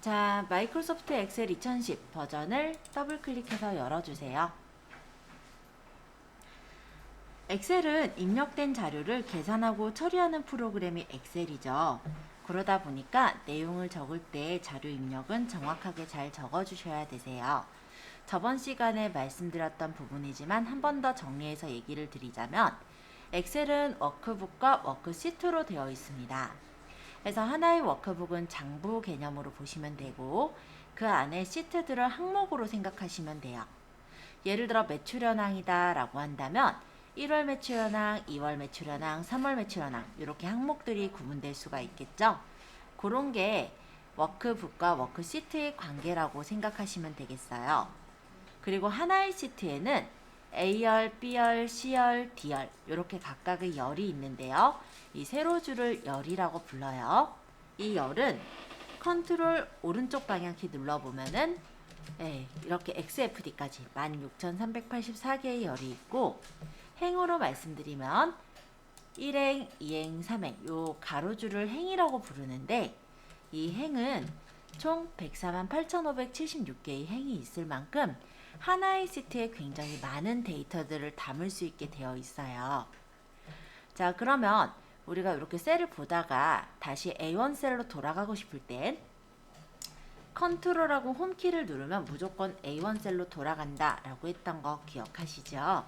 자, 마이크로소프트 엑셀 2010 버전을 더블 클릭해서 열어주세요. 엑셀은 입력된 자료를 계산하고 처리하는 프로그램이 엑셀이죠. 그러다 보니까 내용을 적을 때 자료 입력은 정확하게 잘 적어주셔야 되세요. 저번 시간에 말씀드렸던 부분이지만 한 번 더 정리해서 얘기를 드리자면 엑셀은 워크북과 워크시트로 되어 있습니다. 그래서 하나의 워크북은 장부 개념으로 보시면 되고 그 안에 시트들을 항목으로 생각하시면 돼요. 예를 들어 매출 현황이다 라고 한다면 1월 매출 현황, 2월 매출 현황, 3월 매출 현황 이렇게 항목들이 구분될 수가 있겠죠. 그런 게 워크북과 워크시트의 관계라고 생각하시면 되겠어요. 그리고 하나의 시트에는 A열, B열, C열, D열 이렇게 각각의 열이 있는데요. 이 세로줄을 열이라고 불러요. 이 열은 컨트롤 오른쪽 방향키 눌러보면은 이렇게 XFD까지 16,384개의 열이 있고 행으로 말씀드리면 1행, 2행, 3행 요 가로줄을 행이라고 부르는데 이 행은 총 148,576개의 행이 있을 만큼 하나의 시트에 굉장히 많은 데이터들을 담을 수 있게 되어 있어요. 자, 그러면 우리가 이렇게 셀을 보다가 다시 A1 셀로 돌아가고 싶을 땐 컨트롤하고 홈키를 누르면 무조건 A1 셀로 돌아간다 라고 했던 거 기억하시죠?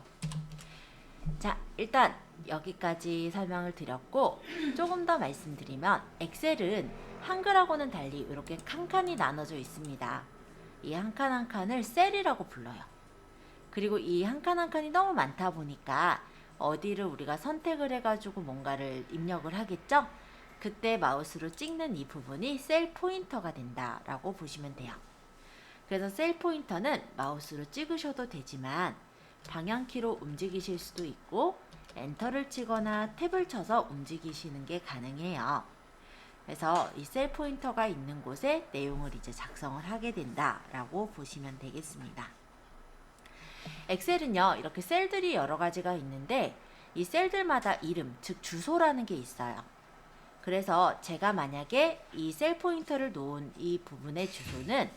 자, 일단 여기까지 설명을 드렸고 조금 더 말씀드리면 엑셀은 한글하고는 달리 이렇게 칸칸이 나눠져 있습니다. 이 한 칸 한 칸을 셀이라고 불러요. 그리고 이 한 칸 한 칸이 너무 많다 보니까 어디를 우리가 선택을 해가지고 뭔가를 입력을 하겠죠? 그때 마우스로 찍는 이 부분이 셀 포인터가 된다라고 보시면 돼요. 그래서 셀 포인터는 마우스로 찍으셔도 되지만 방향키로 움직이실 수도 있고 엔터를 치거나 탭을 쳐서 움직이시는 게 가능해요. 그래서 이 셀 포인터가 있는 곳에 내용을 이제 작성을 하게 된다라고 보시면 되겠습니다. 엑셀은요, 이렇게 셀들이 여러 가지가 있는데 이 셀들마다 이름, 즉 주소라는 게 있어요. 그래서 제가 만약에 이 셀 포인터를 놓은 이 부분의 주소는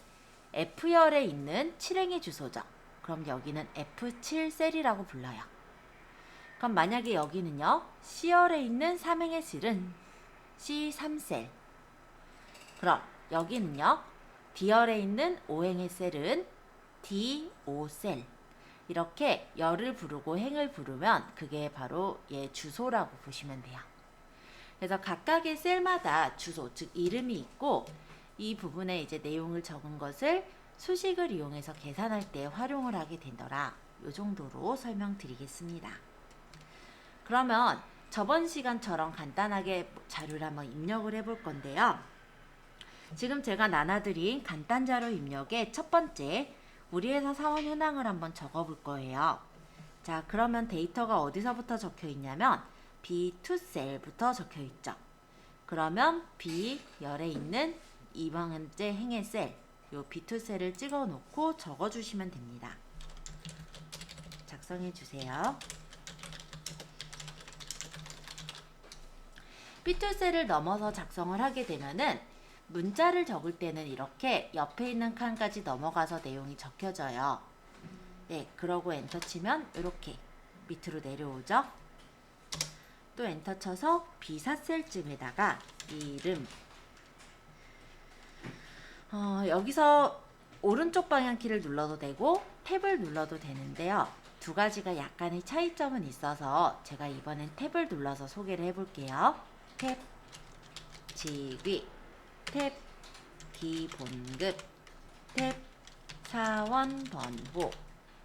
F열에 있는 7행의 주소죠. 그럼 여기는 F7 셀이라고 불러요. 그럼 만약에 여기는요, C열에 있는 3행의 실은 C3셀. 그럼 여기는요, D열에 있는 5행의 셀은 D5셀. 이렇게 열을 부르고 행을 부르면 그게 바로 얘 주소라고 보시면 돼요. 그래서 각각의 셀마다 주소, 즉 이름이 있고 이 부분에 이제 내용을 적은 것을 수식을 이용해서 계산할 때 활용을 하게 되더라. 이 정도로 설명드리겠습니다. 그러면 저번 시간처럼 간단하게 자료를 한번 입력을 해볼 건데요. 지금 제가 나눠드린 간단 자료 입력의 첫 번째 우리 회사 사원 현황을 한번 적어볼 거예요. 자, 그러면 데이터가 어디서부터 적혀 있냐면 B2 셀부터 적혀 있죠. 그러면 B열에 있는 2번째 행의 셀, 요 B2 셀을 찍어 놓고 적어 주시면 됩니다. 작성해 주세요. B2 셀을 넘어서 작성을 하게 되면은 문자를 적을 때는 이렇게 옆에 있는 칸까지 넘어가서 내용이 적혀져요. 네, 그러고 엔터 치면 이렇게 밑으로 내려오죠. 또 엔터 쳐서 B4셀쯤에다가 이름, 여기서 오른쪽 방향키를 눌러도 되고 탭을 눌러도 되는데요. 두 가지가 약간의 차이점은 있어서 제가 이번엔 탭을 눌러서 소개를 해볼게요. 탭, 직위, 탭, 기본급, 탭, 사원 번호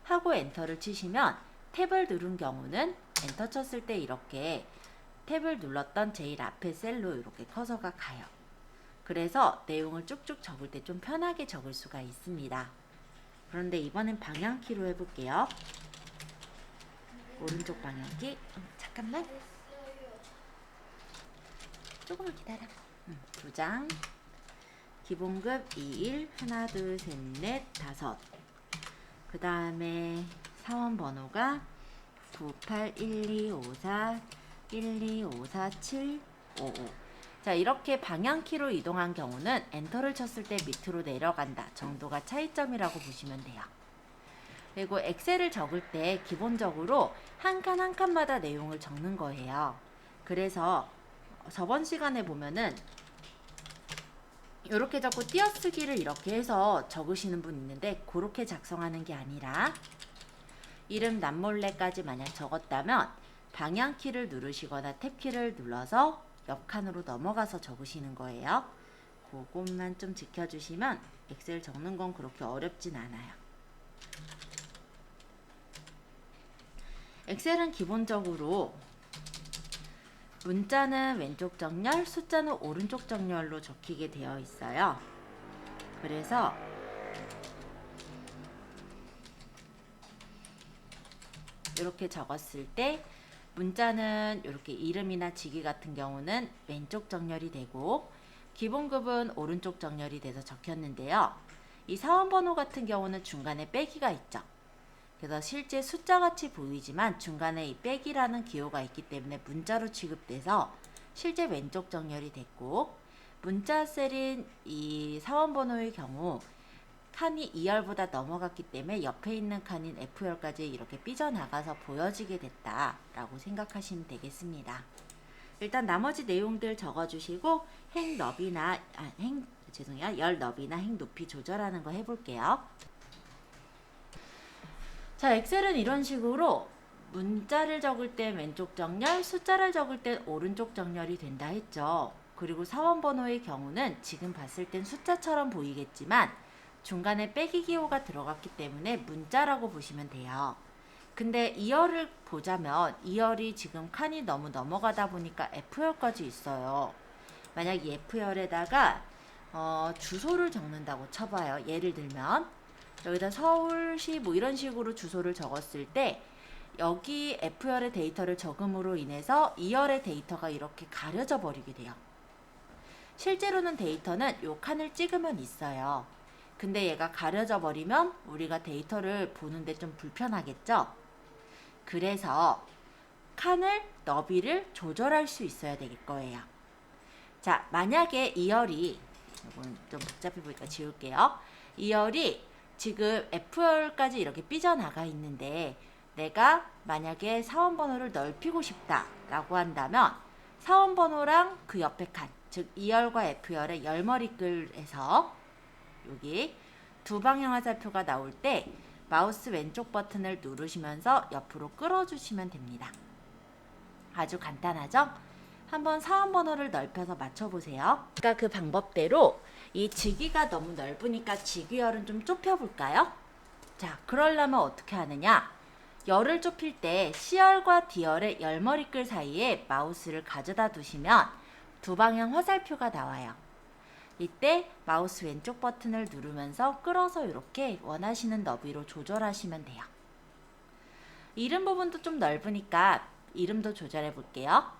하고 엔터를 치시면 탭을 누른 경우는 엔터 쳤을 때 이렇게 탭을 눌렀던 제일 앞에 셀로 이렇게 커서가 가요. 그래서 내용을 쭉쭉 적을 때 좀 편하게 적을 수가 있습니다. 그런데 이번엔 방향키로 해볼게요. 오른쪽 방향키. 잠깐만. 조금만 기다려. 2장. 기본급 21, 하나, 둘, 셋, 넷, 다섯. 그 다음에 사원 번호가 981254 1254755. 자, 이렇게 방향키로 이동한 경우는 엔터를 쳤을 때 밑으로 내려간다 정도가 차이점이라고 보시면 돼요. 그리고 엑셀을 적을 때 기본적으로 한 칸 한 칸마다 내용을 적는 거예요. 그래서 저번 시간에 보면은 이렇게 적고 띄어쓰기를 이렇게 해서 적으시는 분 있는데 그렇게 작성하는 게 아니라 이름 남몰래까지 만약 적었다면 방향키를 누르시거나 탭키를 눌러서 옆 칸으로 넘어가서 적으시는 거예요. 그것만 좀 지켜주시면 엑셀 적는 건 그렇게 어렵진 않아요. 엑셀은 기본적으로 문자는 왼쪽 정렬, 숫자는 오른쪽 정렬로 적히게 되어 있어요. 그래서 이렇게 적었을 때 문자는 이렇게 이름이나 직위 같은 경우는 왼쪽 정렬이 되고 기본급은 오른쪽 정렬이 돼서 적혔는데요. 이 사원번호 같은 경우는 중간에 빼기가 있죠. 그래서 실제 숫자같이 보이지만 중간에 이 빼기라는 기호가 있기 때문에 문자로 취급돼서 실제 왼쪽 정렬이 됐고 문자 셀인 이 사원번호의 경우 칸이 2열보다 넘어갔기 때문에 옆에 있는 칸인 F열까지 이렇게 삐져나가서 보여지게 됐다라고 생각하시면 되겠습니다. 일단 나머지 내용들 적어주시고 열 너비나 행 높이 조절하는 거 해볼게요. 자, 엑셀은 이런 식으로 문자를 적을 때 왼쪽 정렬, 숫자를 적을 때 오른쪽 정렬이 된다 했죠. 그리고 사원번호의 경우는 지금 봤을 땐 숫자처럼 보이겠지만 중간에 빼기 기호가 들어갔기 때문에 문자라고 보시면 돼요. 근데 2열을 보자면 2열이 지금 칸이 너무 넘어가다 보니까 F열까지 있어요. 만약 이 F열에다가 주소를 적는다고 쳐봐요. 예를 들면 여기다 서울시 뭐 이런 식으로 주소를 적었을 때 여기 F열의 데이터를 적음으로 인해서 2열의 데이터가 이렇게 가려져 버리게 돼요. 실제로는 데이터는 요 칸을 찍으면 있어요. 근데 얘가 가려져 버리면 우리가 데이터를 보는데 좀 불편하겠죠? 그래서 칸을 너비를 조절할 수 있어야 될 거예요. 자, 만약에 2열이 이건 좀 복잡해 보니까 지울게요. 2열이 지금 F열까지 이렇게 삐져나가 있는데 내가 만약에 사원번호를 넓히고 싶다라고 한다면 사원번호랑 그 옆에 칸, 즉 2열과 F열의 열머리글에서 여기 두 방향 화살표가 나올 때 마우스 왼쪽 버튼을 누르시면서 옆으로 끌어주시면 됩니다. 아주 간단하죠? 한번 사원번호를 넓혀서 맞춰보세요. 아까 그 방법대로 이 직위가 너무 넓으니까 직위열은 좀 좁혀볼까요? 자, 그러려면 어떻게 하느냐? 열을 좁힐 때 C열과 D열의 열머리글 사이에 마우스를 가져다 두시면 두 방향 화살표가 나와요. 이때 마우스 왼쪽 버튼을 누르면서 끌어서 이렇게 원하시는 너비로 조절하시면 돼요. 이름 부분도 좀 넓으니까 이름도 조절해 볼게요.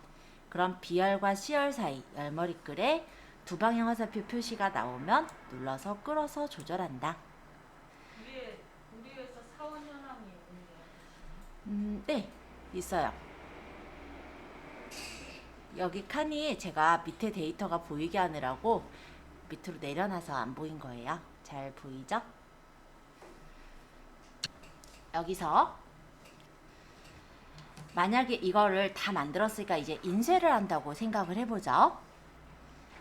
그럼 B열과 C열 사이 열머리글에 두 방향 화살표 표시가 나오면 눌러서 끌어서 조절한다. 우리 회사 사원 현황이 있는데. 네, 있어요. 여기 칸이 제가 밑에 데이터가 보이게 하느라고 밑으로 내려놔서 안 보인 거예요. 잘 보이죠? 여기서 만약에 이거를 다 만들었으니까 이제 인쇄를 한다고 생각을 해보죠.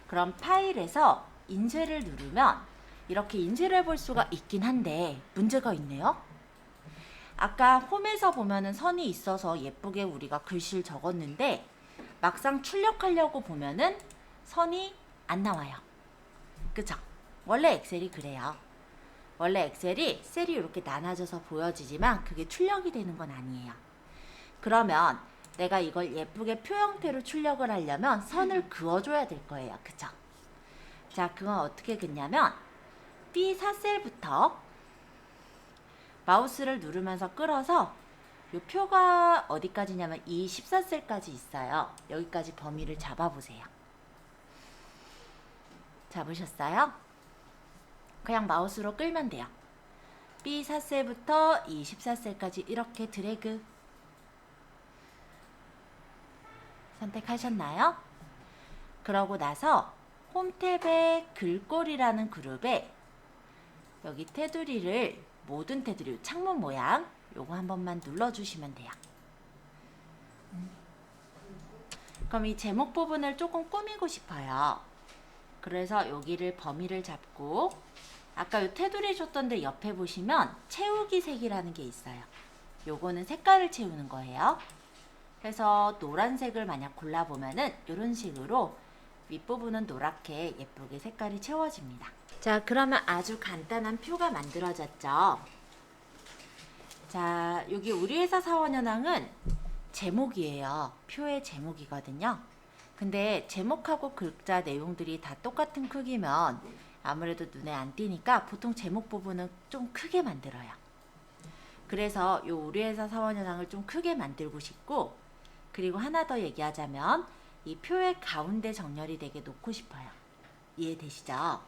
그럼 파일에서 인쇄를 누르면 이렇게 인쇄를 해볼 수가 있긴 한데 문제가 있네요. 아까 홈에서 보면은 선이 있어서 예쁘게 우리가 글씨를 적었는데 막상 출력하려고 보면은 선이 안 나와요. 그쵸? 원래 엑셀이 그래요. 원래 엑셀이 셀이 이렇게 나눠져서 보여지지만 그게 출력이 되는 건 아니에요. 그러면 내가 이걸 예쁘게 표 형태로 출력을 하려면 선을 그어줘야 될 거예요. 그쵸? 자, 그건 어떻게 긋냐면 B4셀부터 마우스를 누르면서 끌어서 이 표가 어디까지냐면 이 14셀까지 있어요. 여기까지 범위를 잡아보세요. 잡으셨어요? 그냥 마우스로 끌면 돼요. B4셀부터 이 14셀까지 이렇게 드래그 선택하셨나요? 그러고 나서 홈탭의 글꼴이라는 그룹에 여기 테두리를 모든 테두리 창문 모양 요거 한 번만 눌러주시면 돼요. 그럼 이 제목 부분을 조금 꾸미고 싶어요. 그래서 여기를 범위를 잡고 아까 요 테두리 줬던 데 옆에 보시면 채우기 색이라는 게 있어요. 요거는 색깔을 채우는 거예요. 그래서 노란색을 만약 골라보면은 이런 식으로 윗부분은 노랗게 예쁘게 색깔이 채워집니다. 자, 그러면 아주 간단한 표가 만들어졌죠. 자, 여기 우리 회사 사원현황은 제목이에요. 표의 제목이거든요. 근데 제목하고 글자 내용들이 다 똑같은 크기면 아무래도 눈에 안 띄니까 보통 제목 부분은 좀 크게 만들어요. 그래서 요 우리 회사 사원현황을 좀 크게 만들고 싶고, 그리고 하나 더 얘기하자면 이 표의 가운데 정렬이 되게 놓고 싶어요. 이해되시죠?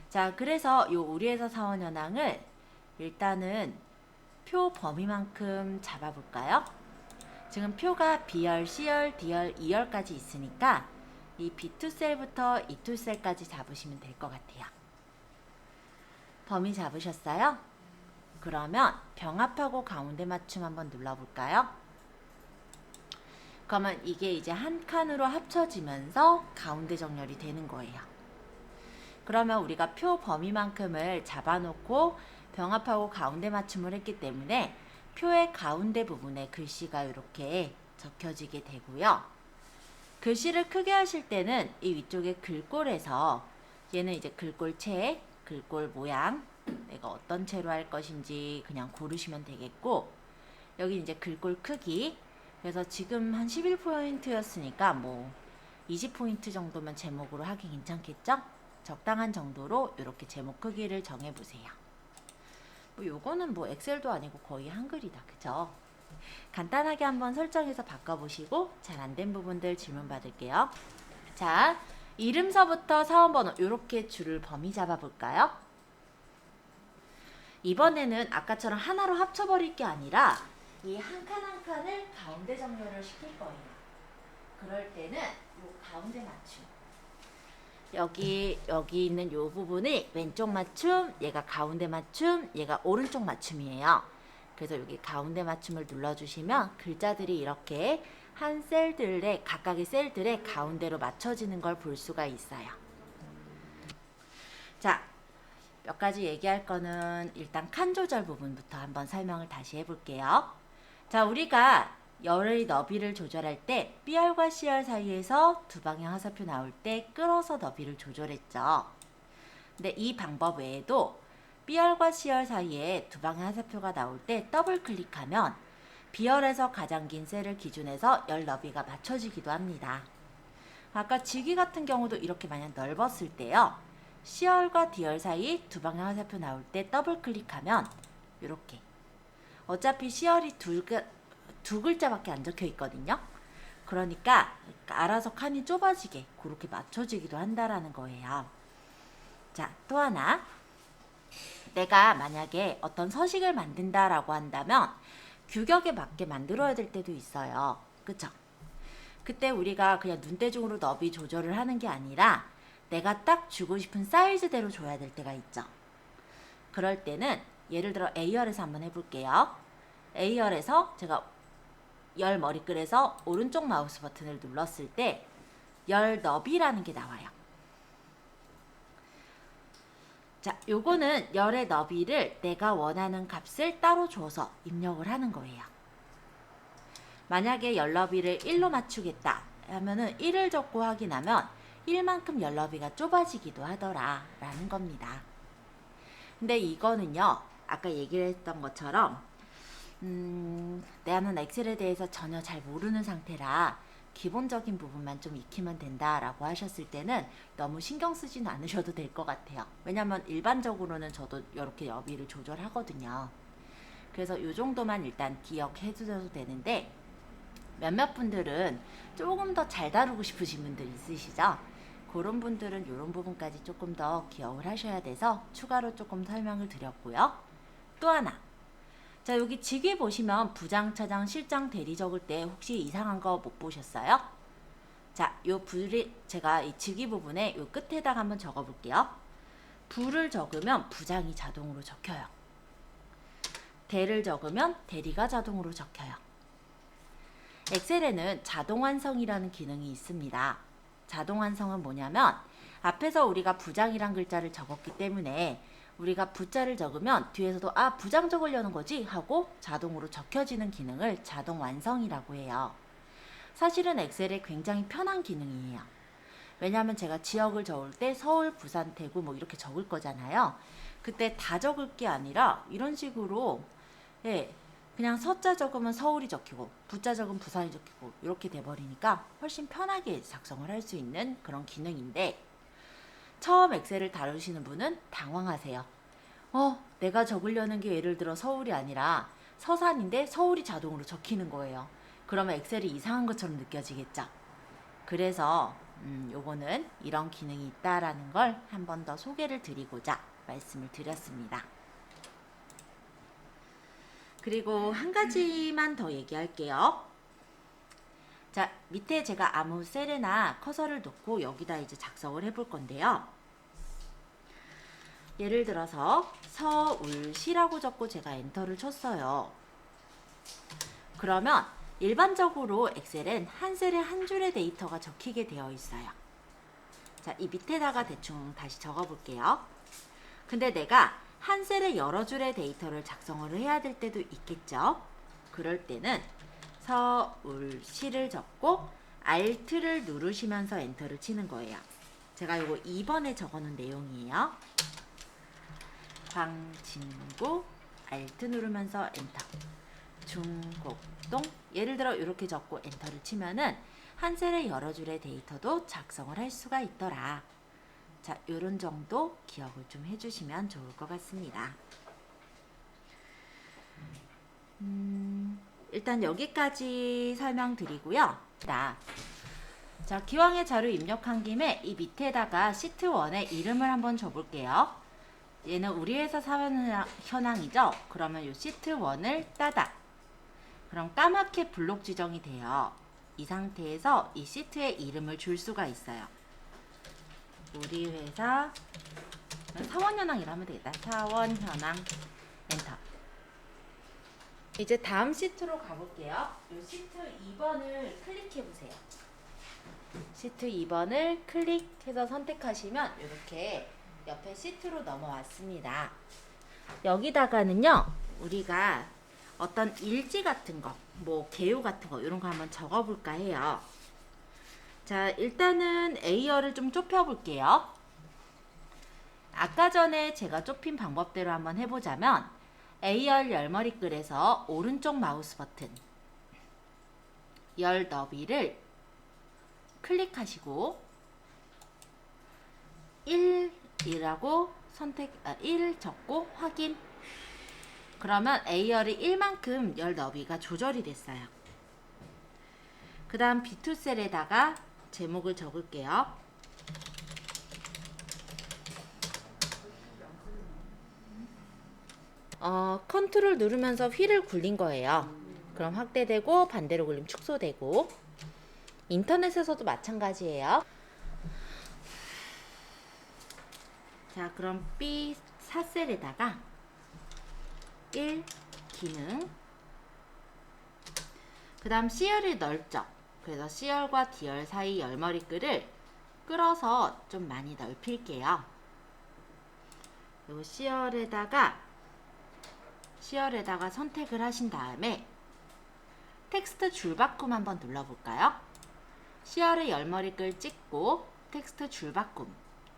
자, 그래서 요 우리 회사 사원현황을 일단은 표 범위만큼 잡아볼까요? 지금 표가 B열, C열, D열, E열까지 있으니까 이 B2셀부터 E2셀까지 잡으시면 될 것 같아요. 범위 잡으셨어요? 그러면 병합하고 가운데 맞춤 한번 눌러볼까요? 그러면 이게 이제 한 칸으로 합쳐지면서 가운데 정렬이 되는 거예요. 그러면 우리가 표 범위만큼을 잡아놓고 병합하고 가운데 맞춤을 했기 때문에 표의 가운데 부분에 글씨가 이렇게 적혀지게 되고요. 글씨를 크게 하실 때는 이 위쪽에 글꼴에서 얘는 이제 글꼴체, 글꼴 모양, 내가 어떤 채로 할 것인지 그냥 고르시면 되겠고, 여기 이제 글꼴 크기, 그래서 지금 한 11포인트였으니까 뭐 20포인트 정도면 제목으로 하기 괜찮겠죠? 적당한 정도로 이렇게 제목 크기를 정해보세요. 뭐 요거는 뭐 엑셀도 아니고 거의 한글이다, 그죠? 간단하게 한번 설정해서 바꿔보시고 잘 안 된 부분들 질문 받을게요. 자, 이름서부터 사원번호 이렇게 줄을 범위 잡아볼까요? 이번에는 아까처럼 하나로 합쳐버릴 게 아니라 이 한 칸 한 칸을 가운데 정렬을 시킬 거예요. 그럴 때는 요 가운데 맞춤, 여기 있는 요 부분이 왼쪽 맞춤, 얘가 가운데 맞춤, 얘가 오른쪽 맞춤이에요. 그래서 여기 가운데 맞춤을 눌러주시면 글자들이 이렇게 한 셀들의 각각의 셀들의 가운데로 맞춰지는 걸 볼 수가 있어요. 자, 몇 가지 얘기할 거는 일단 칸 조절 부분부터 한번 설명을 다시 해볼게요. 자, 우리가 열의 너비를 조절할 때 B열과 C열 사이에서 두 방향 화살표 나올 때 끌어서 너비를 조절했죠. 근데 이 방법 외에도 B열과 C열 사이에 두 방향 화살표가 나올 때 더블 클릭하면 B열에서 가장 긴 셀을 기준해서 열 너비가 맞춰지기도 합니다. 아까 지기 같은 경우도 이렇게 만약 넓었을 때요, C열과 D열 사이 두 방향 화살표 나올 때 더블 클릭하면 이렇게, 어차피 C열이 두 글자밖에 안 적혀 있거든요. 그러니까 알아서 칸이 좁아지게 그렇게 맞춰지기도 한다라는 거예요. 자, 또 하나, 내가 만약에 어떤 서식을 만든다라고 한다면 규격에 맞게 만들어야 될 때도 있어요. 그쵸? 그때 우리가 그냥 눈대중으로 너비 조절을 하는 게 아니라 내가 딱 주고 싶은 사이즈대로 줘야 될 때가 있죠. 그럴 때는 예를 들어 A열에서 한번 해볼게요. A열에서 제가 열 머리글에서 오른쪽 마우스 버튼을 눌렀을 때 열 너비라는 게 나와요. 자, 요거는 열의 너비를 내가 원하는 값을 따로 줘서 입력을 하는 거예요. 만약에 열 너비를 1로 맞추겠다 하면은 1을 적고 확인하면 1만큼 열 너비가 좁아지기도 하더라 라는 겁니다. 근데 이거는요, 아까 얘기를 했던 것처럼 나는 엑셀에 대해서 전혀 잘 모르는 상태라 기본적인 부분만 좀 익히면 된다라고 하셨을 때는 너무 신경 쓰지는 않으셔도 될 것 같아요. 왜냐면 일반적으로는 저도 이렇게 너비를 조절하거든요. 그래서 이 정도만 일단 기억해 주셔도 되는데, 몇몇 분들은 조금 더 잘 다루고 싶으신 분들 있으시죠? 그런 분들은 이런 부분까지 조금 더 기억을 하셔야 돼서 추가로 조금 설명을 드렸고요. 또 하나, 자, 여기 직위 보시면 부장, 차장, 실장, 대리 적을 때 혹시 이상한 거 못 보셨어요? 자, 요 불이 제가 이 직위 부분에 요 끝에다가 한번 적어 볼게요. 부를 적으면 부장이 자동으로 적혀요. 대를 적으면 대리가 자동으로 적혀요. 엑셀에는 자동 완성이라는 기능이 있습니다. 자동 완성은 뭐냐면 앞에서 우리가 부장이란 글자를 적었기 때문에 우리가 부자를 적으면 뒤에서도 아, 부장 적으려는 거지 하고 자동으로 적혀지는 기능을 자동 완성이라고 해요. 사실은 엑셀에 굉장히 편한 기능이에요. 왜냐하면 제가 지역을 적을 때 서울, 부산, 대구 뭐 이렇게 적을 거잖아요. 그때 다 적을 게 아니라 이런 식으로 그냥 서자 적으면 서울이 적히고 부자 적으면 부산이 적히고 이렇게 돼버리니까 훨씬 편하게 작성을 할 수 있는 그런 기능인데 처음 엑셀을 다루시는 분은 당황하세요. 내가 적으려는 게 예를 들어 서울이 아니라 서산인데 서울이 자동으로 적히는 거예요. 그러면 엑셀이 이상한 것처럼 느껴지겠죠. 그래서 요거는 이런 기능이 있다라는 걸 한 번 더 소개를 드리고자 말씀을 드렸습니다. 그리고 한 가지만 더 얘기할게요. 자, 밑에 제가 아무 셀에나 커서를 놓고 여기다 이제 작성을 해볼 건데요. 예를 들어서 서울시라고 적고 제가 엔터를 쳤어요. 그러면 일반적으로 엑셀은 한 셀에 한 줄의 데이터가 적히게 되어 있어요. 자, 이 밑에다가 대충 다시 적어 볼게요. 근데 내가 한 셀에 여러 줄의 데이터를 작성을 해야 될 때도 있겠죠. 그럴 때는 서울시를 적고 Alt를 누르시면서 엔터를 치는 거예요. 제가 이거 2번에 적어놓은 내용이에요. 광진구 Alt 누르면서 엔터. 중곡동 예를 들어 이렇게 적고 엔터를 치면은 한 셀에 여러 줄의 데이터도 작성을 할 수가 있더라. 자, 요런 정도 기억을 좀 해주시면 좋을 것 같습니다. 일단 여기까지 설명드리고요. 자, 기왕에 자료 입력한 김에 이 밑에다가 시트 1의 이름을 한번 줘볼게요. 얘는 우리 회사 사원 현황이죠? 그러면 이 시트 1을 따다. 그럼 까맣게 블록 지정이 돼요. 이 상태에서 이 시트의 이름을 줄 수가 있어요. 우리 회사 사원 현황이라 하면 되겠다. 사원 현황 엔터. 이제 다음 시트로 가볼게요. 이 시트 2번을 클릭해 보세요. 시트 2번을 클릭해서 선택하시면 이렇게 옆에 시트로 넘어왔습니다. 여기다가는요, 우리가 어떤 일지 같은 거, 뭐 개요 같은 거 이런 거 한번 적어볼까 해요. 자, 일단은 A열을 좀 좁혀볼게요. 아까 전에 제가 좁힌 방법대로 한번 해보자면 A열 열머리글에서 오른쪽 마우스 버튼 열 너비를 클릭하시고 1이라고 1 적고 확인. 그러면 A열이 1만큼 열 너비가 조절이 됐어요. 그 다음 B2 셀에다가 제목을 적을게요. 컨트롤 누르면서 휠을 굴린 거예요. 그럼 확대되고 반대로 굴리면 축소되고 인터넷에서도 마찬가지예요. 자, 그럼 B4셀에다가 1 기능 그 다음 C열이 넓죠. 그래서 C열과 D열 사이 열머리글을 끌어서 좀 많이 넓힐게요. 그리고 C열에다가 선택을 하신 다음에 텍스트 줄바꿈 한번 눌러볼까요? C열의 열머리글 찍고 텍스트 줄바꿈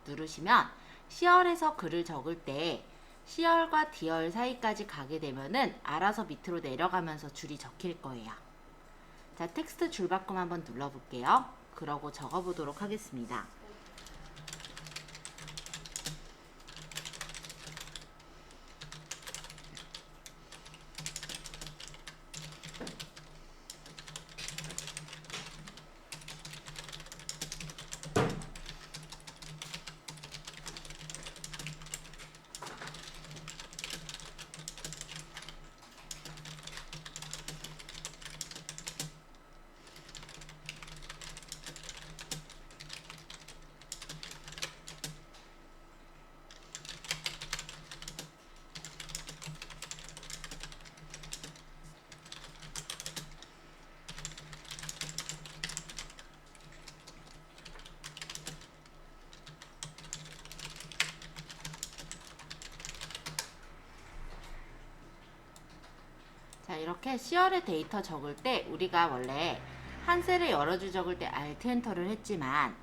누르시면 C열에서 글을 적을 때 C열과 D열 사이까지 가게 되면은 알아서 밑으로 내려가면서 줄이 적힐 거예요. 자, 텍스트 줄바꿈 한번 눌러볼게요. 그러고 적어보도록 하겠습니다. 이렇게 C열의 데이터 적을 때 우리가 원래 한 셀을 여러 줄 적을 때 Alt 엔터를 했지만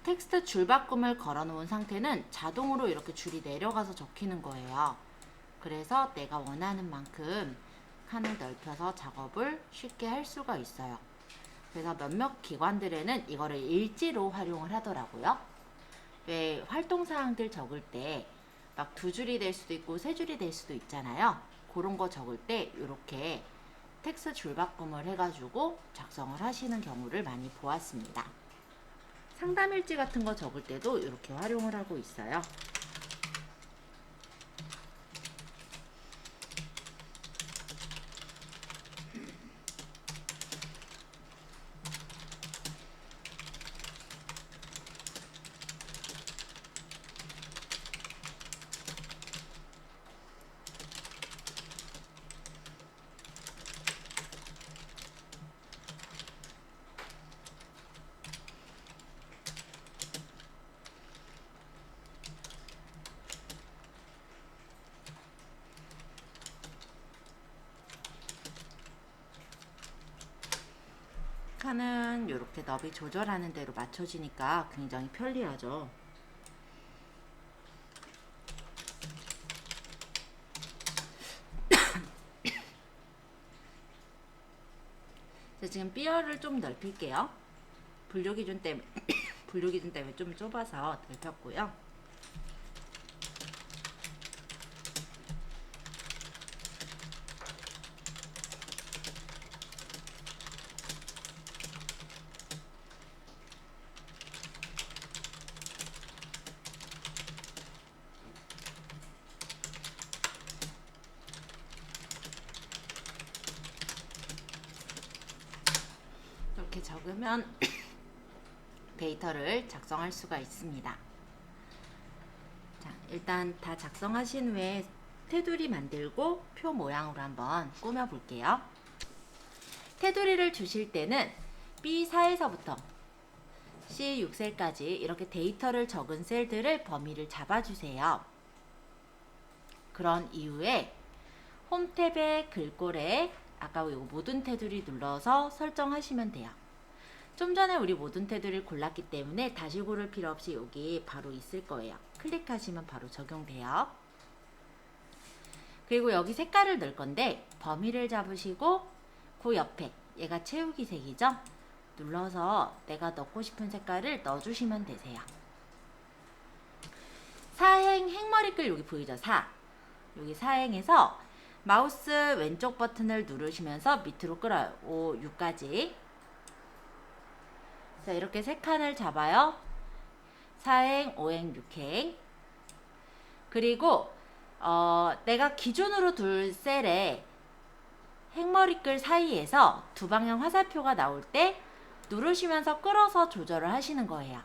텍스트 줄바꿈을 걸어 놓은 상태는 자동으로 이렇게 줄이 내려가서 적히는 거예요. 그래서 내가 원하는 만큼 칸을 넓혀서 작업을 쉽게 할 수가 있어요. 그래서 몇몇 기관들에는 이거를 일지로 활용을 하더라고요. 왜 활동사항들 적을 때 막 두 줄이 될 수도 있고 세 줄이 될 수도 있잖아요. 그런 거 적을 때 이렇게 텍스트 줄바꿈을 해가지고 작성을 하시는 경우를 많이 보았습니다. 상담일지 같은 거 적을 때도 이렇게 활용을 하고 있어요. 칸은 이렇게 너비 조절하는 대로 맞춰지니까 굉장히 편리하죠. 자, 지금 B열을 좀 넓힐게요. 분류기준 때문에 분류기준 때문에 좀 좁아서 넓혔고요. 이렇게 적으면 데이터를 작성할 수가 있습니다. 자, 일단 다 작성하신 후에 테두리 만들고 표 모양으로 한번 꾸며 볼게요. 테두리를 주실 때는 B4에서부터 C6셀까지 이렇게 데이터를 적은 셀들을 범위를 잡아주세요. 그런 이후에 홈 탭의 글꼴에 아까 이거 모든 테두리 눌러서 설정하시면 돼요. 좀 전에 우리 모든 테두리를 골랐기 때문에 다시 고를 필요 없이 여기 바로 있을 거예요. 클릭하시면 바로 적용돼요. 그리고 여기 색깔을 넣을 건데 범위를 잡으시고 그 옆에 얘가 채우기 색이죠? 눌러서 내가 넣고 싶은 색깔을 넣어주시면 되세요. 사행 행머리글 여기 보이죠? 4. 여기 사행에서 마우스 왼쪽 버튼을 누르시면서 밑으로 끌어요. 5, 6까지. 자, 이렇게 세 칸을 잡아요. 4행, 5행, 6행. 그리고 내가 기준으로 둘 셀에 행머리글 사이에서 두 방향 화살표가 나올 때 누르시면서 끌어서 조절을 하시는 거예요.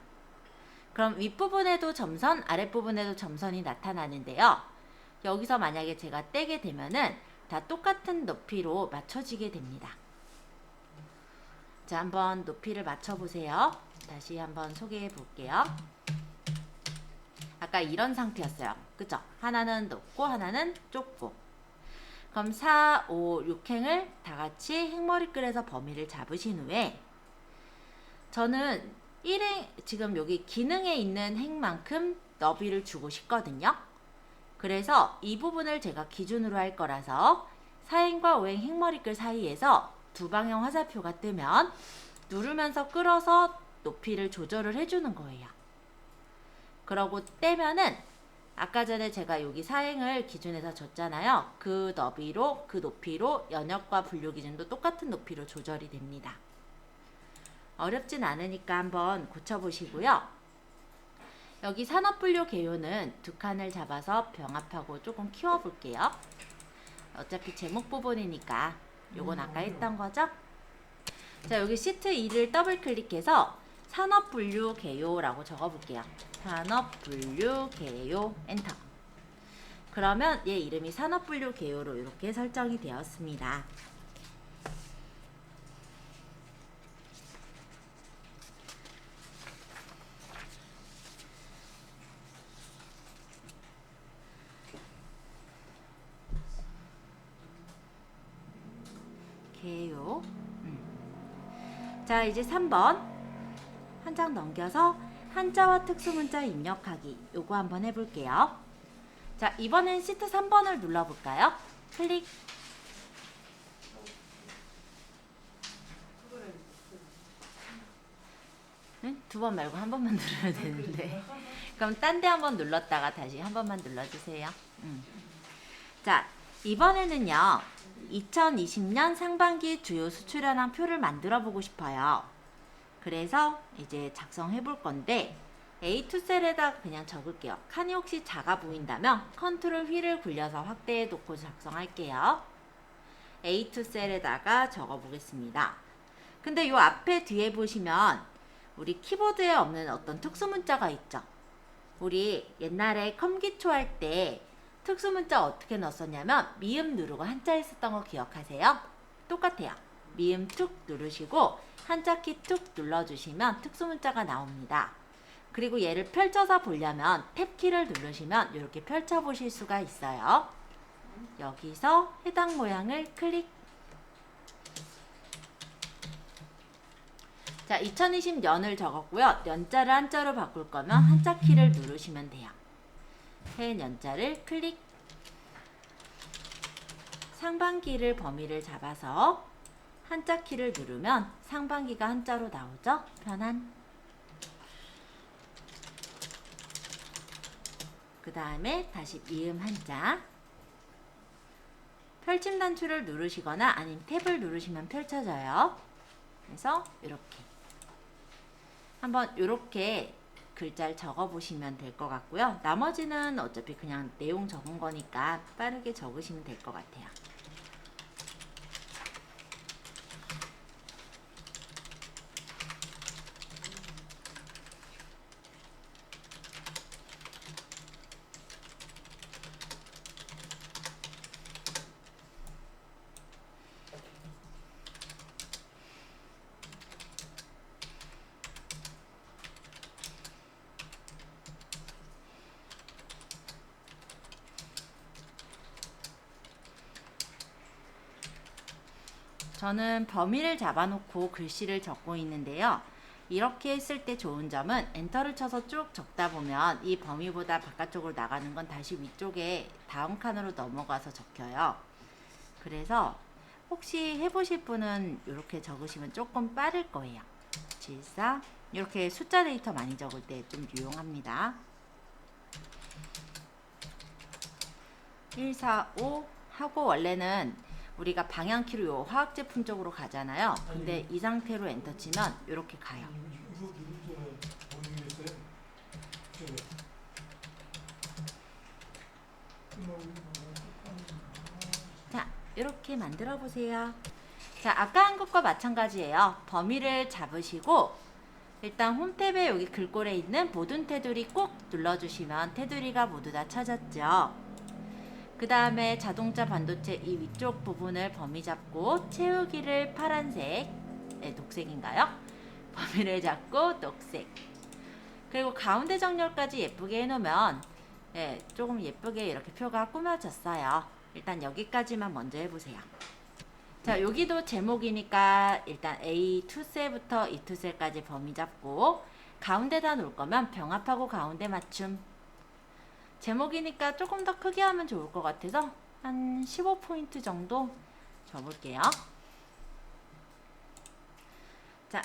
그럼 윗부분에도 점선, 아랫부분에도 점선이 나타나는데요. 여기서 만약에 제가 떼게 되면은 다 똑같은 높이로 맞춰지게 됩니다. 자, 한번 높이를 맞춰보세요. 다시 한번 소개해 볼게요. 아까 이런 상태였어요. 그죠? 하나는 높고 하나는 좁고. 그럼 4, 5, 6행을 다 같이 행머리글에서 범위를 잡으신 후에 저는 1행, 지금 여기 기능에 있는 행만큼 너비를 주고 싶거든요. 그래서 이 부분을 제가 기준으로 할 거라서 4행과 5행 행머리글 사이에서 두 방향 화살표가 뜨면 누르면서 끌어서 높이를 조절을 해주는 거예요. 그러고 떼면은 아까 전에 제가 여기 4행을 기준에서 줬잖아요. 그 너비로, 그 높이로 연역과 분류 기준도 똑같은 높이로 조절이 됩니다. 어렵진 않으니까 한번 고쳐보시고요. 여기 산업분류 개요는 두 칸을 잡아서 병합하고 조금 키워볼게요. 어차피 제목 부분이니까 요건 아까 했던 거죠? 자, 여기 시트 2를 더블 클릭해서 산업분류 개요라고 적어볼게요. 산업분류 개요 엔터. 그러면 얘 이름이 산업분류 개요로 이렇게 설정이 되었습니다. 자, 이제 3번 한 장 넘겨서 한자와 특수문자 입력하기 요거 한번 해볼게요. 자, 이번엔 시트 3번을 눌러볼까요? 클릭. 응? 2번 말고 한 번만 누르면 되는데. 그럼 딴 데 한번 눌렀다가 다시 한 번만 눌러주세요. 자, 이번에는요. 2020년 상반기 주요 수출 현황 표를 만들어 보고 싶어요. 그래서 이제 작성해 볼 건데 A2 셀에다 그냥 적을게요. 칸이 혹시 작아 보인다면 컨트롤 휠을 굴려서 확대해 놓고 작성할게요. A2 셀에다가 적어 보겠습니다. 근데 요 앞에 뒤에 보시면 우리 키보드에 없는 어떤 특수 문자가 있죠. 우리 옛날에 컴기초 할 때 특수 문자 어떻게 넣었었냐면 미음 누르고 한자에 썼던 거 기억하세요? 똑같아요. 미음 툭 누르시고 한자 키 툭 눌러주시면 특수 문자가 나옵니다. 그리고 얘를 펼쳐서 보려면 탭 키를 누르시면 이렇게 펼쳐 보실 수가 있어요. 여기서 해당 모양을 클릭. 자, 2020년을 적었고요. 년자를 한자로 바꿀 거면 한자 키를 누르시면 돼요. 해년자를 클릭. 상반기를 범위를 잡아서 한자 키를 누르면 상반기가 한자로 나오죠? 변환. 그 다음에 다시 미음 한자. 펼침 단추를 누르시거나 아니면 탭을 누르시면 펼쳐져요. 그래서 이렇게 한번 이렇게 글자를 적어 보시면 될 것 같고요. 나머지는 어차피 그냥 내용 적은 거니까 빠르게 적으시면 될 것 같아요. 저는 범위를 잡아놓고 글씨를 적고 있는데요. 이렇게 했을 때 좋은 점은 엔터를 쳐서 쭉 적다 보면 이 범위보다 바깥쪽으로 나가는 건 다시 위쪽에 다음 칸으로 넘어가서 적혀요. 그래서 혹시 해보실 분은 이렇게 적으시면 조금 빠를 거예요. 74 이렇게 숫자 데이터 많이 적을 때 좀 유용합니다. 145 하고 원래는 우리가 방향키로 요 화학 제품 쪽으로 가잖아요. 근데 이 상태로 엔터 치면 이렇게 가요. 자, 이렇게 만들어 보세요. 자, 아까 한 것과 마찬가지예요. 범위를 잡으시고 일단 홈 탭에 여기 글꼴에 있는 모든 테두리 꼭 눌러주시면 테두리가 모두 다 찾았죠. 그 다음에 자동차 반도체 이 위쪽 부분을 범위 잡고 채우기를 파란색, 녹색인가요? 범위를 잡고 녹색. 그리고 가운데 정렬까지 예쁘게 해놓으면 조금 예쁘게 이렇게 표가 꾸며졌어요. 일단 여기까지만 먼저 해보세요. 자, 여기도 제목이니까 일단 A2셀부터 E2셀까지 범위 잡고 가운데다 놓을 거면 병합하고 가운데 맞춤. 제목이니까 조금 더 크게 하면 좋을 것 같아서 한 15포인트 정도 줘볼게요. 자,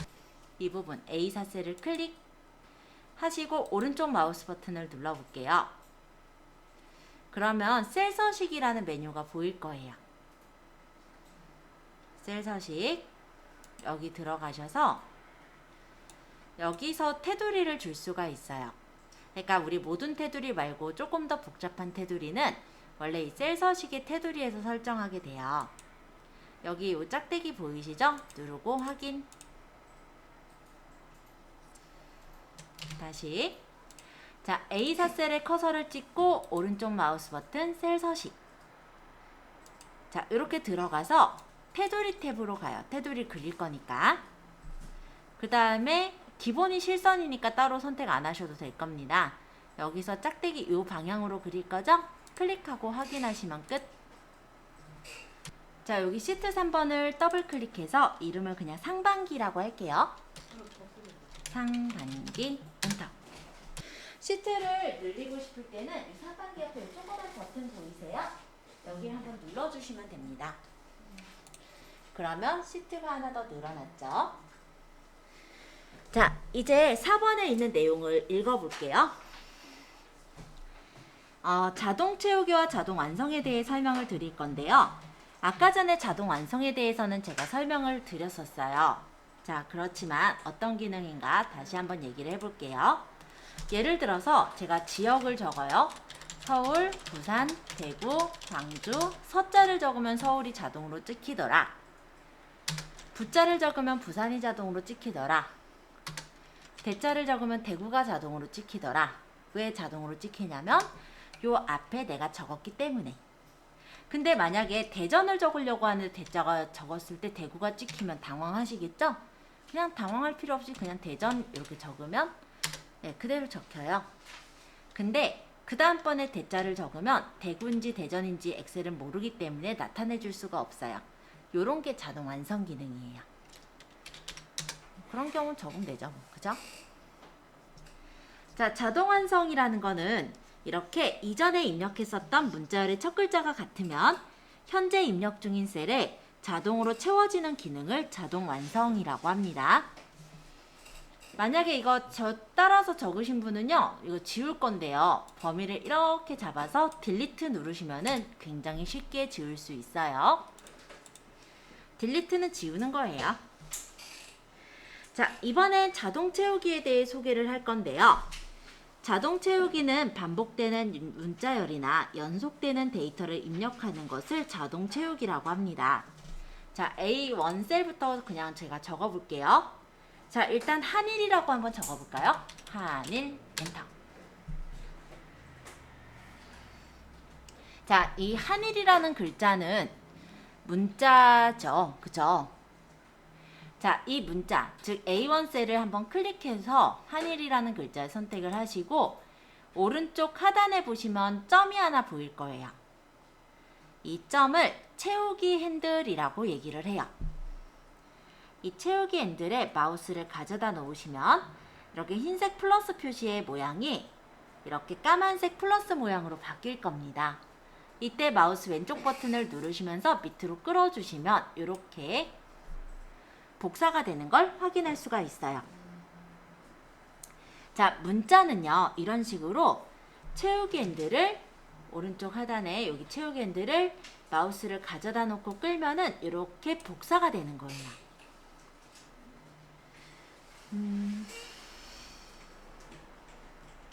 이 부분 A4셀을 클릭 하시고 오른쪽 마우스 버튼을 눌러볼게요. 그러면 셀 서식이라는 메뉴가 보일 거예요. 셀 서식 여기 들어가셔서 여기서 테두리를 줄 수가 있어요. 그러니까 우리 모든 테두리 말고 조금 더 복잡한 테두리는 원래 이 셀 서식의 테두리에서 설정하게 돼요. 여기 이 짝대기 보이시죠? 누르고 확인. 다시. 자, A4셀에 커서를 찍고 오른쪽 마우스 버튼 셀 서식. 자, 이렇게 들어가서 테두리 탭으로 가요. 테두리 그릴 거니까. 그 다음에 기본이 실선이니까 따로 선택 안 하셔도 될 겁니다. 여기서 짝대기 이 방향으로 그릴 거죠? 클릭하고 확인하시면 끝. 자, 여기 시트 3번을 더블 클릭해서 이름을 그냥 상반기라고 할게요. 상반기 엔터. 시트를 늘리고 싶을 때는 이 상반기 옆에 이 조그만 버튼 보이세요? 여기 한번 눌러주시면 됩니다. 그러면 시트가 하나 더 늘어났죠. 자, 이제 4번에 있는 내용을 읽어볼게요. 자동 채우기와 자동 완성에 대해 설명을 드릴 건데요. 아까 전에 자동 완성에 대해서는 제가 설명을 드렸었어요. 자, 그렇지만 어떤 기능인가 다시 한번 얘기를 해볼게요. 예를 들어서 제가 지역을 적어요. 서울, 부산, 대구, 광주, 서자를 적으면 서울이 자동으로 찍히더라. 부자를 적으면 부산이 자동으로 찍히더라. 대자를 적으면 대구가 자동으로 찍히더라. 왜 자동으로 찍히냐면 요 앞에 내가 적었기 때문에. 근데 만약에 대전을 적으려고 하는데 대자가 적었을 때 대구가 찍히면 당황하시겠죠? 그냥 당황할 필요 없이 그냥 대전 이렇게 적으면 네, 그대로 적혀요. 근데 그 다음번에 대자를 적으면 대구인지 대전인지 엑셀은 모르기 때문에 나타내 줄 수가 없어요. 요런 게 자동 완성 기능이에요. 그런 경우는 적으면 되죠. 그죠? 자, 자동 완성이라는 거는 이렇게 이전에 입력했었던 문자열의 첫 글자가 같으면 현재 입력 중인 셀에 자동으로 채워지는 기능을 자동 완성이라고 합니다. 만약에 이거 따라서 적으신 분은요, 이거 지울 건데요. 범위를 이렇게 잡아서 딜리트 누르시면은 굉장히 쉽게 지울 수 있어요. 딜리트는 지우는 거예요. 자, 이번엔 자동 채우기에 대해 소개를 할 건데요. 자동 채우기는 반복되는 문자열이나 연속되는 데이터를 입력하는 것을 자동 채우기라고 합니다. 자, A1 셀부터 그냥 제가 적어볼게요. 자, 일단 한일이라고 한번 적어볼까요? 한일, 엔터. 자, 이 한일이라는 글자는 문자죠. 그죠? 자, 이 문자, 즉 A1 셀을 한번 클릭해서 한일이라는 글자를 선택을 하시고 오른쪽 하단에 보시면 점이 하나 보일 거예요. 이 점을 채우기 핸들이라고 얘기를 해요. 이 채우기 핸들에 마우스를 가져다 놓으시면 이렇게 흰색 플러스 표시의 모양이 이렇게 까만색 플러스 모양으로 바뀔 겁니다. 이때 마우스 왼쪽 버튼을 누르시면서 밑으로 끌어주시면 이렇게 복사가 되는 걸 확인할 수가 있어요. 자, 문자는요, 이런 식으로 채우기 핸들을 오른쪽 하단에 여기 채우기 핸들을 마우스를 가져다 놓고 끌면은 이렇게 복사가 되는 거예요.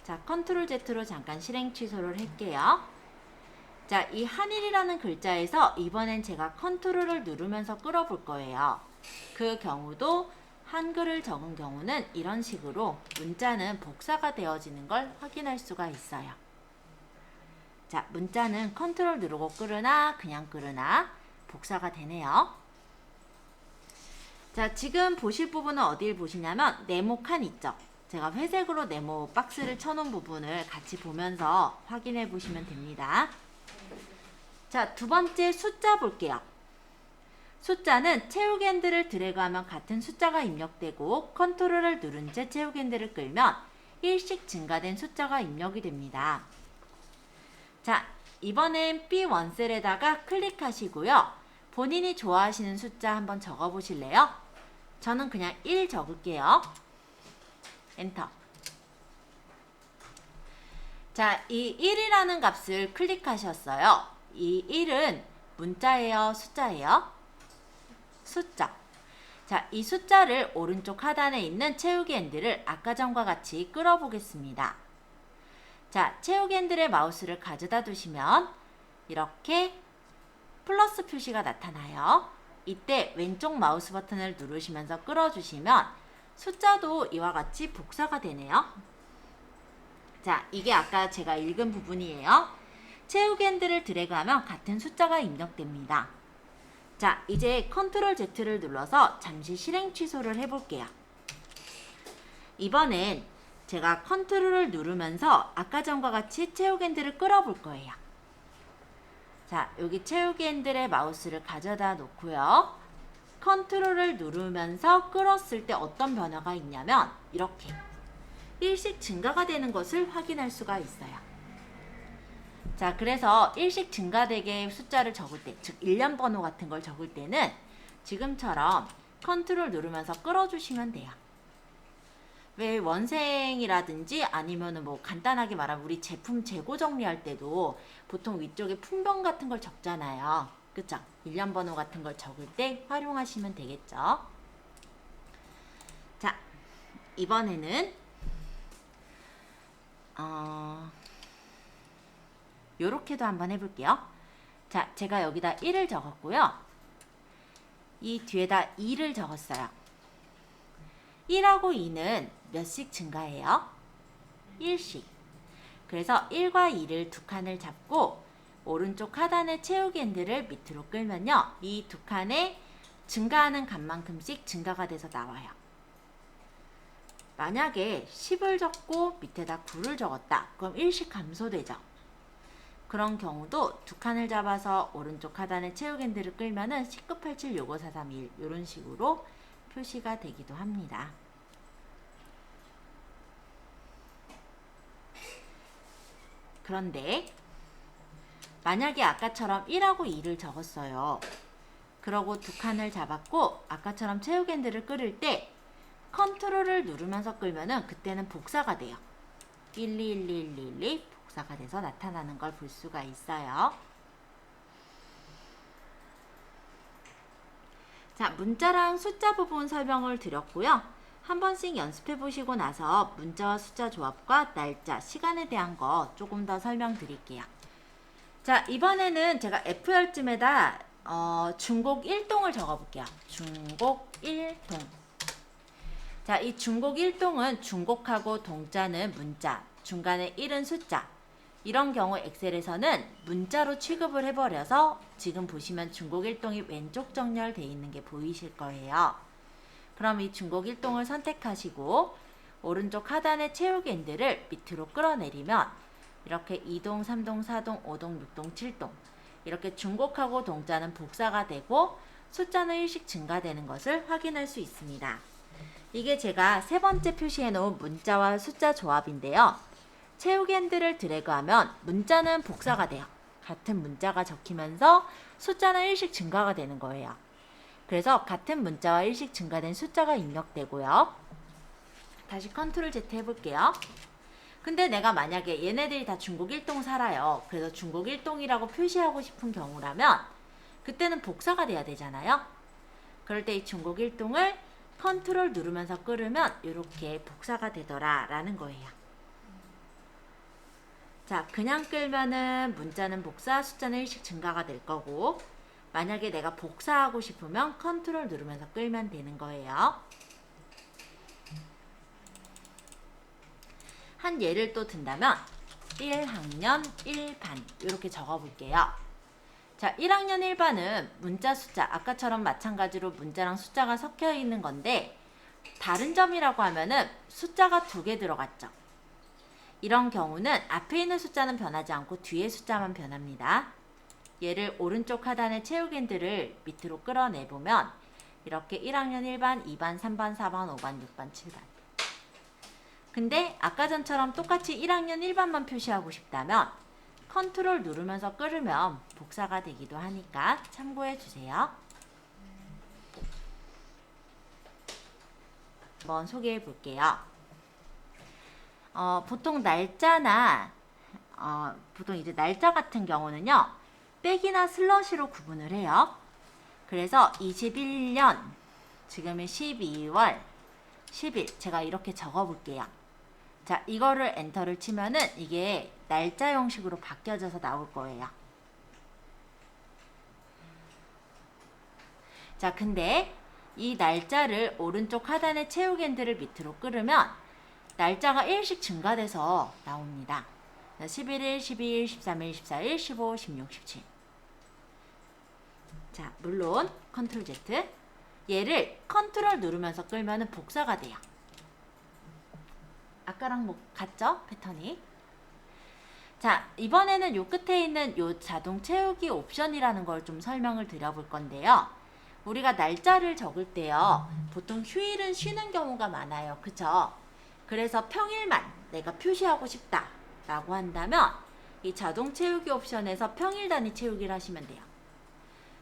자, 컨트롤 Z로 잠깐 실행 취소를 할게요. 자, 이 한일이라는 글자에서 이번엔 제가 컨트롤을 누르면서 끌어볼 거예요. 그 경우도 한글을 적은 경우는 이런 식으로 문자는 복사가 되어지는 걸 확인할 수가 있어요. 자, 문자는 컨트롤 누르고 끌으나 그냥 끌으나 복사가 되네요. 자, 지금 보실 부분은 어딜 보시냐면 네모 칸 있죠? 제가 회색으로 네모 박스를 쳐놓은 부분을 같이 보면서 확인해 보시면 됩니다. 자, 두 번째 숫자 볼게요. 숫자는 채우기 핸들을 드래그하면 같은 숫자가 입력되고 컨트롤을 누른 채 채우기 핸들을 끌면 1씩 증가된 숫자가 입력이 됩니다. 자, 이번엔 B1 셀에다가 클릭하시고요. 본인이 좋아하시는 숫자 한번 적어 보실래요? 저는 그냥 1 적을게요. 엔터. 자, 이 1이라는 값을 클릭하셨어요. 이 1은 문자예요? 숫자예요? 숫자. 자, 이 숫자를 오른쪽 하단에 있는 채우기 핸들을 아까 전과 같이 끌어보겠습니다. 자, 채우기 핸들에 마우스를 가져다 두시면 이렇게 플러스 표시가 나타나요. 이때 왼쪽 마우스 버튼을 누르시면서 끌어주시면 숫자도 이와 같이 복사가 되네요. 자, 이게 아까 제가 읽은 부분이에요. 채우기 핸들을 드래그하면 같은 숫자가 입력됩니다. 자, 이제 컨트롤 Z를 눌러서 잠시 실행 취소를 해볼게요. 이번엔 제가 컨트롤을 누르면서 아까 전과 같이 채우기 핸들을 끌어볼 거예요. 자, 여기 채우기 핸들에 마우스를 가져다 놓고요. 컨트롤을 누르면서 끌었을 때 어떤 변화가 있냐면 이렇게 일씩 증가가 되는 것을 확인할 수가 있어요. 자, 그래서 일씩 증가되게 숫자를 적을 때, 즉 일련 번호 같은 걸 적을 때는 지금처럼 컨트롤 누르면서 끌어주시면 돼요. 왜 원생이라든지 아니면은 뭐 간단하게 말하면 우리 제품 재고 정리할 때도 보통 위쪽에 품번 같은 걸 적잖아요. 그쵸? 일련 번호 같은 걸 적을 때 활용하시면 되겠죠. 자, 이번에는 요렇게도 한번 해볼게요. 자, 제가 여기다 1을 적었고요. 이 뒤에다 2를 적었어요. 1하고 2는 몇씩 증가해요? 1씩. 그래서 1과 2를 두 칸을 잡고 오른쪽 하단의 채우기 핸들을 밑으로 끌면요. 이 두 칸에 증가하는 값만큼씩 증가가 돼서 나와요. 만약에 10을 적고 밑에다 9를 적었다. 그럼 1씩 감소되죠. 그런 경우도 두 칸을 잡아서 오른쪽 하단의 채우기 핸들을 끌면은 1987 65431 이런 식으로 표시가 되기도 합니다. 그런데 만약에 아까처럼 1하고 2를 적었어요. 그러고 두 칸을 잡았고 아까처럼 채우기 핸들을 끌을 때 컨트롤을 누르면서 끌면은 그때는 복사가 돼요. 121212 복사가 돼서 나타나는 걸 볼 수가 있어요. 자, 문자랑 숫자 부분 설명을 드렸고요. 한 번씩 연습해 보시고 나서 문자와 숫자 조합과 날짜, 시간에 대한 거 조금 더 설명드릴게요. 자, 이번에는 제가 F열쯤에다 중곡 1동을 적어볼게요. 중곡 1동. 자, 이 중곡 1동은 중곡하고 동자는 문자, 중간에 1은 숫자. 이런 경우 엑셀에서는 문자로 취급을 해버려서 지금 보시면 중곡 1동이 왼쪽 정렬되어 있는 게 보이실 거예요. 그럼 이 중곡 1동을 선택하시고 오른쪽 하단의 채우기 핸들을 밑으로 끌어내리면 이렇게 2동, 3동, 4동, 5동, 6동, 7동 이렇게 중곡하고 동자는 복사가 되고 숫자는 1씩 증가되는 것을 확인할 수 있습니다. 이게 제가 세 번째 표시해 놓은 문자와 숫자 조합인데요. 채우기 핸들을 드래그하면 문자는 복사가 돼요. 같은 문자가 적히면서 숫자는 1씩 증가가 되는 거예요. 그래서 같은 문자와 1씩 증가된 숫자가 입력되고요. 다시 컨트롤 Z 해볼게요. 근데 내가 만약에 얘네들이 다 중곡 1동 살아요. 그래서 중곡 1동이라고 표시하고 싶은 경우라면 그때는 복사가 돼야 되잖아요. 그럴 때 이 중곡 1동을 컨트롤 누르면서 끌으면 이렇게 복사가 되더라 라는 거예요. 자, 그냥 끌면은 문자는 복사, 숫자는 1씩 증가가 될 거고 만약에 내가 복사하고 싶으면 컨트롤 누르면서 끌면 되는 거예요. 한 예를 또 든다면 1학년 1반 이렇게 적어볼게요. 자, 1학년 1반은 문자 숫자 아까처럼 마찬가지로 문자랑 숫자가 섞여 있는 건데 다른 점이라고 하면은 숫자가 2개 들어갔죠. 이런 경우는 앞에 있는 숫자는 변하지 않고 뒤에 숫자만 변합니다. 얘를 오른쪽 하단의 채우기 핸들을 밑으로 끌어내보면 이렇게 1학년 1반, 2반, 3반, 4반, 5반, 6반, 7반 근데 아까 전처럼 똑같이 1학년 1반만 표시하고 싶다면 컨트롤 누르면서 끌으면 복사가 되기도 하니까 참고해 주세요. 한번 소개해 볼게요. 보통 날짜나 보통 이제 날짜 같은 경우는요. 백이나 슬러시로 구분을 해요. 그래서 21년 지금은 12월 10일 제가 이렇게 적어 볼게요. 자, 이거를 엔터를 치면은 이게 날짜 형식으로 바뀌어져서 나올 거예요. 자, 근데 이 날짜를 오른쪽 하단의 채우기 핸들을 밑으로 끌으면 날짜가 1씩 증가돼서 나옵니다. 11일, 12일, 13일, 14일, 15, 16, 17 자, 물론 컨트롤 Z 얘를 컨트롤 누르면서 끌면은 복사가 돼요. 아까랑 뭐 같죠? 패턴이. 자, 이번에는 요 끝에 있는 요 자동 채우기 옵션이라는 걸 좀 설명을 드려볼 건데요. 우리가 날짜를 적을 때요, 보통 휴일은 쉬는 경우가 많아요. 그쵸? 그래서 평일만 내가 표시하고 싶다 라고 한다면 이 자동 채우기 옵션에서 평일 단위 채우기를 하시면 돼요.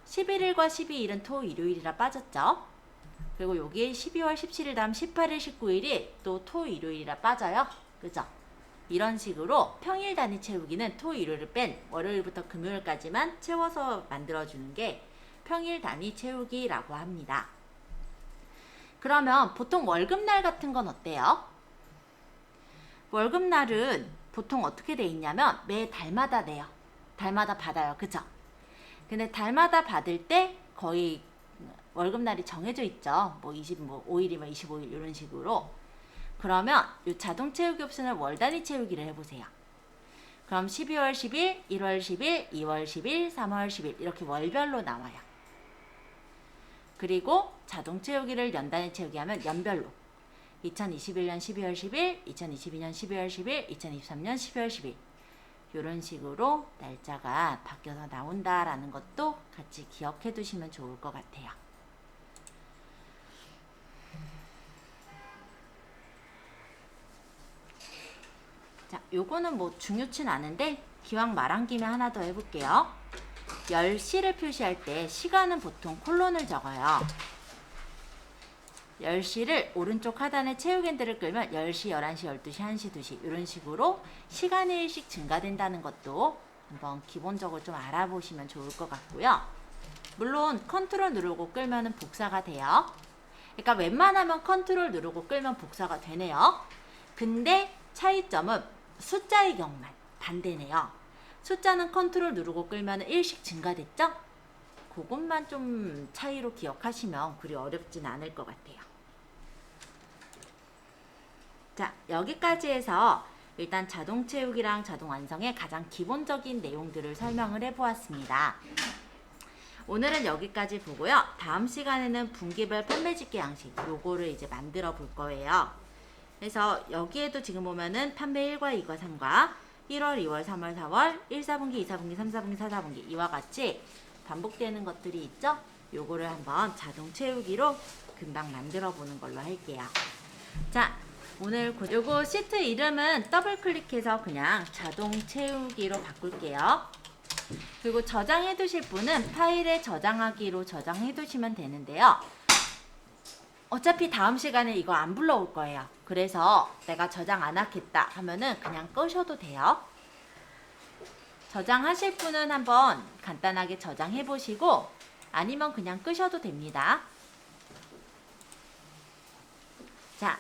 11일과 12일은 토, 일요일이라 빠졌죠? 그리고 여기 12월 17일 다음 18일, 19일이 또 토, 일요일이라 빠져요. 그죠? 이런 식으로 평일 단위 채우기는 토, 일요일을 뺀 월요일부터 금요일까지만 채워서 만들어주는 게 평일 단위 채우기라고 합니다. 그러면 보통 월급날 같은 건 어때요? 월급날은 보통 어떻게 돼 있냐면 매 달마다 내요. 달마다 받아요. 그죠? 근데 달마다 받을 때 거의 월급날이 정해져 있죠. 뭐 25일이면 25일 이런 식으로. 그러면 이 자동 채우기 옵션을 월 단위 채우기를 해보세요. 그럼 12월 10일, 1월 10일, 2월 10일, 3월 10일 이렇게 월별로 나와요. 그리고 자동 채우기를 연 단위 채우기 하면 연별로 2021년 12월 10일, 2022년 12월 10일, 2023년 12월 10일 이런 식으로 날짜가 바뀌어서 나온다라는 것도 같이 기억해 두시면 좋을 것 같아요. 자, 요거는 뭐 중요치 않은데 기왕 말한 김에 하나 더 해볼게요. 10시를 표시할 때 시간은 보통 콜론을 적어요. 10시를 오른쪽 하단에 채우기 핸들을 끌면 10시, 11시, 12시, 1시, 2시 이런 식으로 시간의 일씩 증가된다는 것도 한번 기본적으로 좀 알아보시면 좋을 것 같고요. 물론 컨트롤 누르고 끌면 복사가 돼요. 그러니까 웬만하면 컨트롤 누르고 끌면 복사가 되네요. 근데 차이점은 숫자의 경우만 반대네요. 숫자는 컨트롤 누르고 끌면 일씩 증가됐죠? 그것만 좀 차이로 기억하시면 그리 어렵진 않을 것 같아요. 자, 여기까지 해서 일단 자동 채우기랑 자동 완성의 가장 기본적인 내용들을 설명을 해보았습니다. 오늘은 여기까지 보고요. 다음 시간에는 분기별 판매 집계 양식 요거를 이제 만들어 볼 거예요. 그래서 여기에도 지금 보면은 판매 1과 2과 3과 1월, 2월, 3월, 4월, 1, 4분기, 2, 4분기, 3, 4분기, 4, 4분기 이와 같이 반복되는 것들이 있죠? 요거를 한번 자동 채우기로 금방 만들어 보는 걸로 할게요. 자, 오늘 요거 시트 이름은 더블 클릭해서 그냥 자동 채우기로 바꿀게요. 그리고 저장해 두실 분은 파일에 저장하기로 저장해 두시면 되는데요. 어차피 다음 시간에 이거 안 불러올 거예요. 그래서 내가 저장 안 하겠다 하면은 그냥 끄셔도 돼요. 저장하실 분은 한번 간단하게 저장해 보시고 아니면 그냥 끄셔도 됩니다. 자,